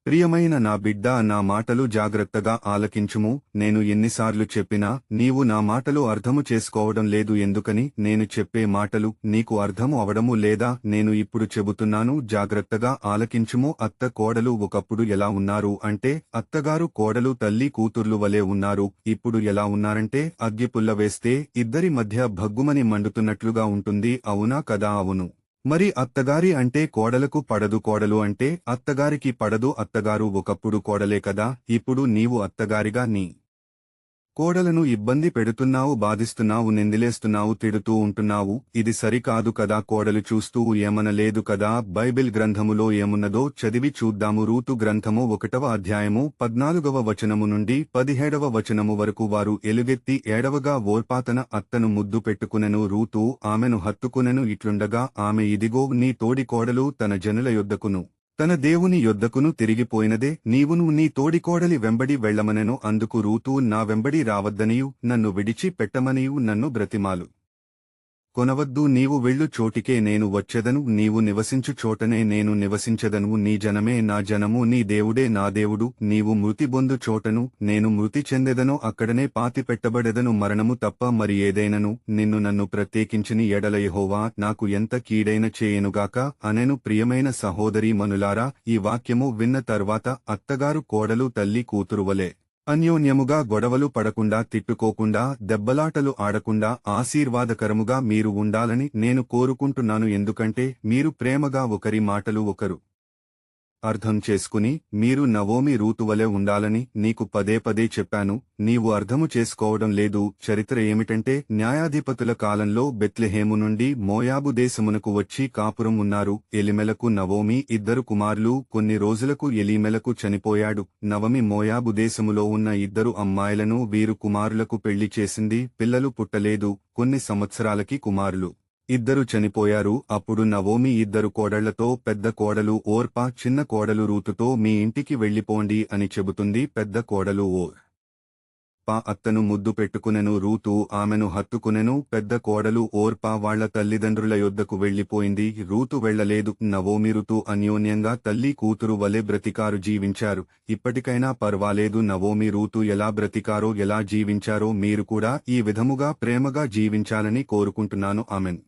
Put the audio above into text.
ప్రియమైన నా బిడ్డా, నా మాటలు జాగ్రత్తగా ఆలకించుము. నేను ఎన్నిసార్లు చెప్పినా నీవు నా మాటలు అర్థము చేసుకోవడం లేదు. ఎందుకని? నేను చెప్పే మాటలు నీకు అర్థము అవడము లేదా? నేను ఇప్పుడు చెబుతున్నాను, జాగ్రత్తగా ఆలకించుము. అత్త కోడలు ఒకప్పుడు ఎలా ఉన్నారు అంటే, అత్తగారు కోడలు తల్లి కూతుర్లు వలె ఉన్నారు. ఇప్పుడు ఎలా ఉన్నారంటే, అగ్గిపుల్ల వేస్తే ఇద్దరి మధ్య భగ్గుమని మండుతున్నట్లుగా ఉంటుంది. అవునా కదా? అవును. మరి అత్తగారి అంటే కోడలకు పడదు, కోడలు అంటే అత్తగారికి పడదు. అత్తగారు ఒకప్పుడు కోడలే కదా. ఇప్పుడు నీవు అత్తగారిగా నీ కోడలను ఇబ్బంది పెడుతున్నావు, బాధిస్తున్నావు, నిందిలేస్తున్నావు, తిడుతూ ఉంటున్నావు. ఇది సరికాదు కదా. కోడలు చూస్తూ ఏమనలేదు కదా. బైబిల్ గ్రంథములో ఏమున్నదో చదివి చూద్దాము. రూతు గ్రంథము 1వ అధ్యాయము 14వ వచనము నుండి 17వ వచనము వరకు. వారు ఎలుగెత్తి ఏడవగా ఓర్పా తన అత్తను ముద్దు పెట్టుకునెను. రూతు ఆమెను హత్తుకునెను. ఇట్లుండగా ఆమె, ఇదిగో నీ తోడి కోడలు తన జనుల యొద్దకును తన దేవుని యొద్దకును తిరిగిపోయినదే. నీవును నీ తోడికోడలి వెంబడి వెళ్లమనెను. అందుకు రూతు, నా వెంబడి రావద్దనియు నన్ను విడిచి పెట్టమనియు నన్ను బ్రతిమాలు కొనవద్దు. నీవు వెళ్ళు చోటికే నేను వచ్చెదను, నీవు నివసించు చోటనే నేను నివసించెదను. నీ జనమే నా జనము, నీ దేవుడే నా దేవుడు. నీవు మృతి బొందు చోటను నేను మృతి చెందెదను, అక్కడనే పాతిపెట్టబడెదను. మరణము తప్ప మరి ఏదైనను నన్ను ప్రత్యేకించిని ఎడల యెహోవా నాకు ఎంత కీడైన చేయనుగాక అనెను. ప్రియమైన సహోదరీమణులారా, ఈ వాక్యము విన్న తర్వాత అత్తగారు కోడలు తల్లి కూతురు వలె అన్యోన్యముగా గొడవలు పడకుండా, తిట్టుకోకుండా, దెబ్బలాటలు ఆడకుండా ఆశీర్వాదకరముగా మీరు ఉండాలని నేను కోరుకుంటున్నాను. ఎందుకంటే మీరు ప్రేమగా ఒకరి మాటలు ఒకరు అర్థం చేసుకుని మీరు నవోమి రూతువలె ఉండాలని నీకు పదే పదే చెప్పాను. నీవు అర్థము చేసుకోవడం లేదు. చరిత్ర ఏమిటంటే, న్యాయాధిపతుల కాలంలో బెత్లెహేము నుండి మోయాబు దేశమునకు వచ్చి కాపురం ఉన్నారు. ఎలిమెలకు నవోమి ఇద్దరు కుమారులు. కొన్ని రోజులకు ఎలీమెలకు చనిపోయాడు. నవమి మోయాబు దేశములో ఉన్న ఇద్దరు అమ్మాయిలను వీరు కుమారులకు పెళ్లి చేసింది. పిల్లలు పుట్టలేదు. కొన్ని సంవత్సరాలకి కుమారులు ఇద్దరు చనిపోయారు. అప్పుడు నవోమి ఇద్దరు కోడళ్లతో, పెద్ద కోడలు ఓర్పా, చిన్న కోడలు రూతుతో మీ ఇంటికి వెళ్లిపోండి అని చెబుతుంది. పెద్ద కోడలు ఓర్పా అత్తను ముద్దు పెట్టుకునెను. రూతు ఆమెను హత్తుకునెను. పెద్ద కోడలు ఓర్పా వాళ్ల తల్లిదండ్రుల యొద్దకు వెళ్లిపోయింది. రూతు వెళ్లలేదు. నవోమి రుతు అన్యోన్యంగా తల్లి కూతురు వలె బ్రతికారు, జీవించారు. ఇప్పటికైనా పర్వాలేదు. నవోమి రూతు ఎలా బ్రతికారో, ఎలా జీవించారో మీరు కూడా ఈ విధముగా ప్రేమగా జీవించాలని కోరుకుంటున్నాను. ఆమెన్.